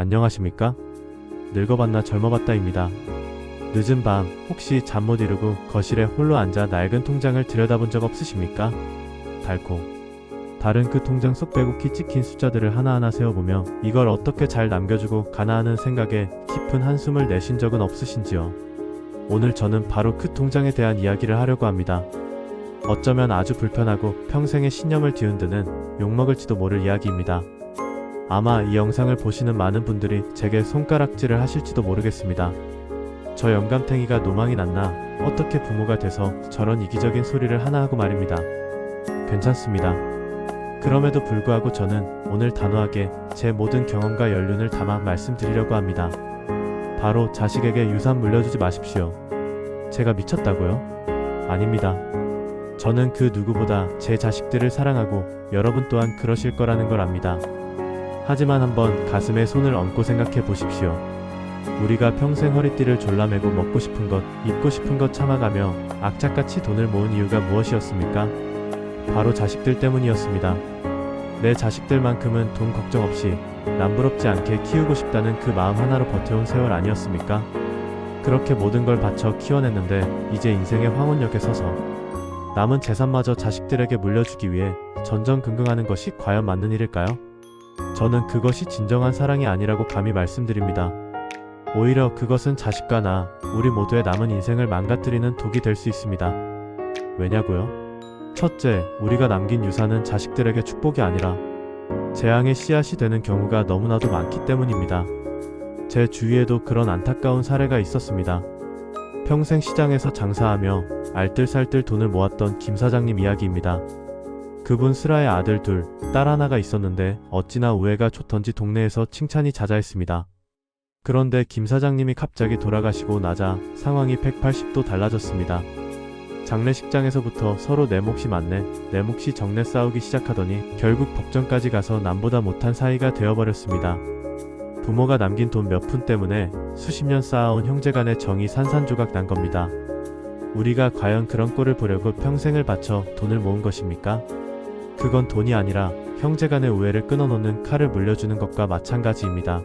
안녕하십니까? 늙어봤나 젊어봤다입니다. 늦은 밤 혹시 잠 못 이루고 거실에 홀로 앉아 낡은 통장을 들여다본 적 없으십니까? 다른 그 통장 속 빼곡히 찍힌 숫자들을 하나하나 세어보며 이걸 어떻게 잘 남겨주고 가나 하는 생각에 깊은 한숨을 내신 적은 없으신지요? 오늘 저는 바로 그 통장에 대한 이야기를 하려고 합니다. 어쩌면 아주 불편하고 평생의 신념을 뒤흔드는 욕먹을지도 모를 이야기입니다. 아마 이 영상을 보시는 많은 분들이 제게 손가락질을 하실지도 모르겠습니다. 저 영감탱이가 노망이 났나? 어떻게 부모가 돼서 저런 이기적인 소리를 하나 하고 말입니다. 괜찮습니다. 그럼에도 불구하고 저는 오늘 단호하게 제 모든 경험과 연륜을 담아 말씀드리려고 합니다. 바로 자식에게 유산 물려주지 마십시오. 제가 미쳤다고요? 아닙니다. 저는 그 누구보다 제 자식들을 사랑하고 여러분 또한 그러실 거라는 걸 압니다. 하지만 한번 가슴에 손을 얹고 생각해 보십시오. 우리가 평생 허리띠를 졸라매고 먹고 싶은 것, 입고 싶은 것 참아가며 악착같이 돈을 모은 이유가 무엇이었습니까? 바로 자식들 때문이었습니다. 내 자식들만큼은 돈 걱정 없이 남부럽지 않게 키우고 싶다는 그 마음 하나로 버텨온 세월 아니었습니까? 그렇게 모든 걸 바쳐 키워냈는데 이제 인생의 황혼역에 서서 남은 재산마저 자식들에게 물려주기 위해 전전긍긍하는 것이 과연 맞는 일일까요? 저는 그것이 진정한 사랑이 아니라고 감히 말씀드립니다. 오히려 그것은 자식과 나, 우리 모두의 남은 인생을 망가뜨리는 독이 될 수 있습니다. 왜냐고요? 첫째, 우리가 남긴 유산은 자식들에게 축복이 아니라 재앙의 씨앗이 되는 경우가 너무나도 많기 때문입니다. 제 주위에도 그런 안타까운 사례가 있었습니다. 평생 시장에서 장사하며 알뜰살뜰 돈을 모았던 김 사장님 이야기입니다. 그분 슬하에 아들 둘, 딸 하나가 있었는데 어찌나 우애가 좋던지 동네에서 칭찬이 자자했습니다. 그런데 김 사장님이 갑자기 돌아가시고 나자 상황이 180도 달라졌습니다. 장례식장에서부터 서로 내 몫이 맞네, 내 몫이 적네 싸우기 시작하더니 결국 법정까지 가서 남보다 못한 사이가 되어버렸습니다. 부모가 남긴 돈 몇 푼 때문에 수십 년 쌓아온 형제간의 정이 산산조각 난 겁니다. 우리가 과연 그런 꼴을 보려고 평생을 바쳐 돈을 모은 것입니까? 그건 돈이 아니라 형제간의 우애를 끊어놓는 칼을 물려주는 것과 마찬가지입니다.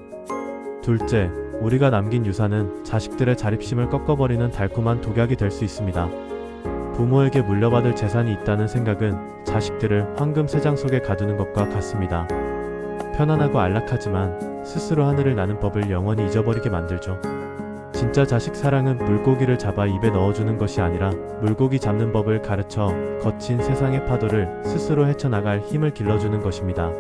둘째, 우리가 남긴 유산은 자식들의 자립심을 꺾어버리는 달콤한 독약이 될 수 있습니다. 부모에게 물려받을 재산이 있다는 생각은 자식들을 황금 새장 속에 가두는 것과 같습니다. 편안하고 안락하지만 스스로 하늘을 나는 법을 영원히 잊어버리게 만들죠. 진짜 자식 사랑은 물고기를 잡아 입에 넣어주는 것이 아니라 물고기 잡는 법을 가르쳐 거친 세상의 파도를 스스로 헤쳐나갈 힘을 길러주는 것입니다.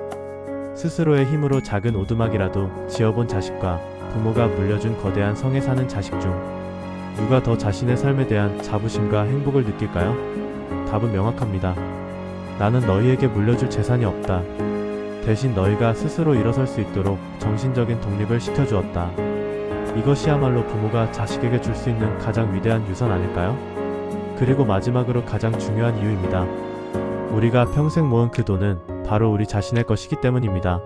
스스로의 힘으로 작은 오두막이라도 지어본 자식과 부모가 물려준 거대한 성에 사는 자식 중 누가 더 자신의 삶에 대한 자부심과 행복을 느낄까요? 답은 명확합니다. 나는 너희에게 물려줄 재산이 없다. 대신 너희가 스스로 일어설 수 있도록 정신적인 독립을 시켜주었다. 이것이야말로 부모가 자식에게 줄 수 있는 가장 위대한 유산 아닐까요? 그리고 마지막으로 가장 중요한 이유입니다. 우리가 평생 모은 그 돈은 바로 우리 자신의 것이기 때문입니다.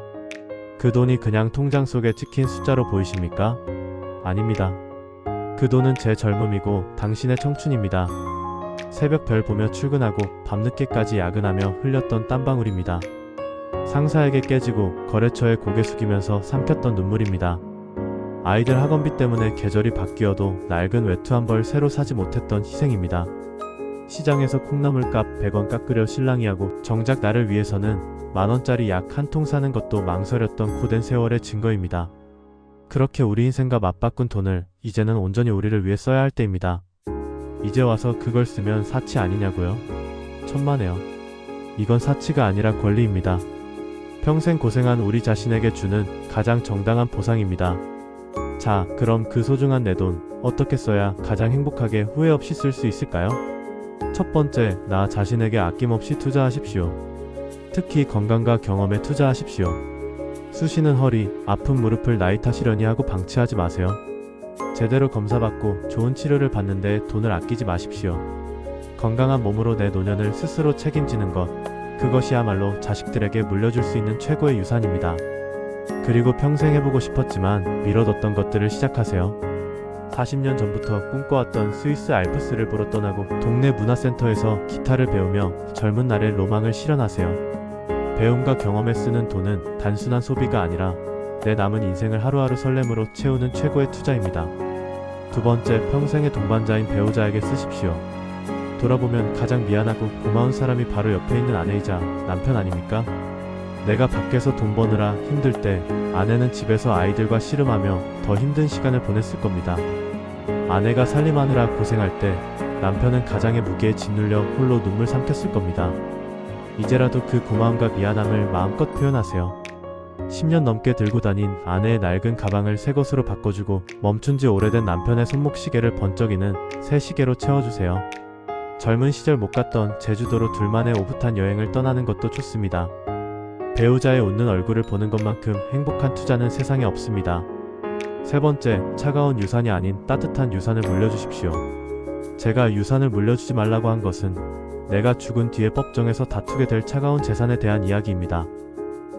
그 돈이 그냥 통장 속에 찍힌 숫자로 보이십니까? 아닙니다. 그 돈은 제 젊음이고 당신의 청춘입니다. 새벽 별 보며 출근하고 밤늦게까지 야근하며 흘렸던 땀방울입니다. 상사에게 깨지고 거래처에 고개 숙이면서 삼켰던 눈물입니다. 아이들 학원비 때문에 계절이 바뀌어도 낡은 외투 한 벌 새로 사지 못했던 희생입니다. 시장에서 콩나물값 100원 깎으려 실랑이 하고 정작 나를 위해서는 만원짜리 약 한 통 사는 것도 망설였던 고된 세월의 증거입니다. 그렇게 우리 인생과 맞바꾼 돈을 이제는 온전히 우리를 위해 써야 할 때입니다. 이제 와서 그걸 쓰면 사치 아니냐고요? 천만에요. 이건 사치가 아니라 권리입니다. 평생 고생한 우리 자신에게 주는 가장 정당한 보상입니다. 자, 그럼 그 소중한 내 돈 어떻게 써야 가장 행복하게 후회 없이 쓸 수 있을까요? 첫 번째, 나 자신에게 아낌없이 투자하십시오. 특히 건강과 경험에 투자하십시오. 쑤시는 허리, 아픈 무릎을 나이 탓이려니 하고 방치하지 마세요. 제대로 검사받고 좋은 치료를 받는데 돈을 아끼지 마십시오. 건강한 몸으로 내 노년을 스스로 책임지는 것, 그것이야말로 자식들에게 물려줄 수 있는 최고의 유산입니다. 그리고 평생 해보고 싶었지만 미뤄뒀던 것들을 시작하세요. 40년 전부터 꿈꿔왔던 스위스 알프스를 보러 떠나고 동네 문화센터에서 기타를 배우며 젊은 날의 로망을 실현하세요. 배움과 경험에 쓰는 돈은 단순한 소비가 아니라 내 남은 인생을 하루하루 설렘으로 채우는 최고의 투자입니다. 두 번째, 평생의 동반자인 배우자에게 쓰십시오. 돌아보면 가장 미안하고 고마운 사람이 바로 옆에 있는 아내이자 남편 아닙니까? 내가 밖에서 돈 버느라 힘들 때 아내는 집에서 아이들과 씨름하며 더 힘든 시간을 보냈을 겁니다. 아내가 살림하느라 고생할 때 남편은 가장의 무게에 짓눌려 홀로 눈물 삼켰을 겁니다. 이제라도 그 고마움과 미안함을 마음껏 표현하세요. 10년 넘게 들고 다닌 아내의 낡은 가방을 새 것으로 바꿔주고 멈춘 지 오래된 남편의 손목 시계를 번쩍이는 새 시계로 채워주세요. 젊은 시절 못 갔던 제주도로 둘만의 오붓한 여행을 떠나는 것도 좋습니다. 배우자의 웃는 얼굴을 보는 것만큼 행복한 투자는 세상에 없습니다. 세 번째, 차가운 유산이 아닌 따뜻한 유산을 물려주십시오. 제가 유산을 물려주지 말라고 한 것은 내가 죽은 뒤에 법정에서 다투게 될 차가운 재산에 대한 이야기입니다.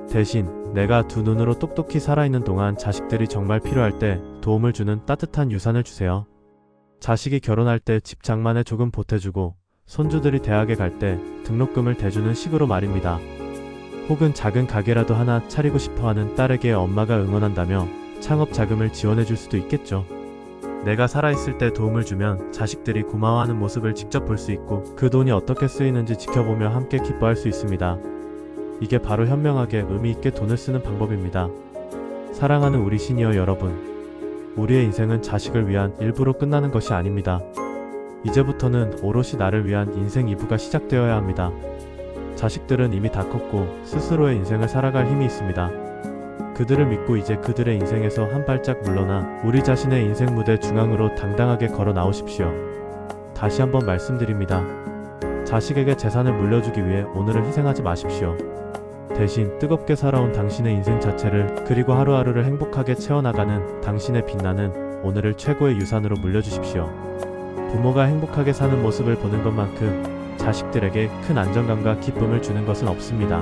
대신 내가 두 눈으로 똑똑히 살아있는 동안 자식들이 정말 필요할 때 도움을 주는 따뜻한 유산을 주세요. 자식이 결혼할 때 집 장만에 조금 보태주고 손주들이 대학에 갈 때 등록금을 대주는 식으로 말입니다. 혹은 작은 가게라도 하나 차리고 싶어하는 딸에게 엄마가 응원한다며 창업 자금을 지원해 줄 수도 있겠죠. 내가 살아있을 때 도움을 주면 자식들이 고마워하는 모습을 직접 볼 수 있고 그 돈이 어떻게 쓰이는지 지켜보며 함께 기뻐할 수 있습니다. 이게 바로 현명하게 의미 있게 돈을 쓰는 방법입니다. 사랑하는 우리 시니어 여러분, 우리의 인생은 자식을 위한 일부로 끝나는 것이 아닙니다. 이제부터는 오롯이 나를 위한 인생 2부가 시작되어야 합니다. 자식들은 이미 다 컸고 스스로의 인생을 살아갈 힘이 있습니다. 그들을 믿고 이제 그들의 인생에서 한 발짝 물러나 우리 자신의 인생 무대 중앙으로 당당하게 걸어 나오십시오. 다시 한번 말씀드립니다. 자식에게 재산을 물려주기 위해 오늘을 희생하지 마십시오. 대신 뜨겁게 살아온 당신의 인생 자체를 그리고 하루하루를 행복하게 채워나가는 당신의 빛나는 오늘을 최고의 유산으로 물려주십시오. 부모가 행복하게 사는 모습을 보는 것만큼 자식들에게 큰 안정감과 기쁨을 주는 것은 없습니다.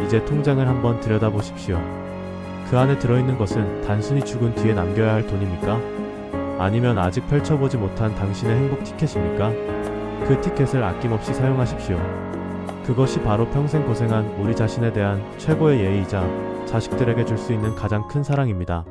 이제 통장을 한번 들여다보십시오. 그 안에 들어있는 것은 단순히 죽은 뒤에 남겨야 할 돈입니까? 아니면 아직 펼쳐보지 못한 당신의 행복 티켓입니까? 그 티켓을 아낌없이 사용하십시오. 그것이 바로 평생 고생한 우리 자신에 대한 최고의 예의이자 자식들에게 줄 수 있는 가장 큰 사랑입니다.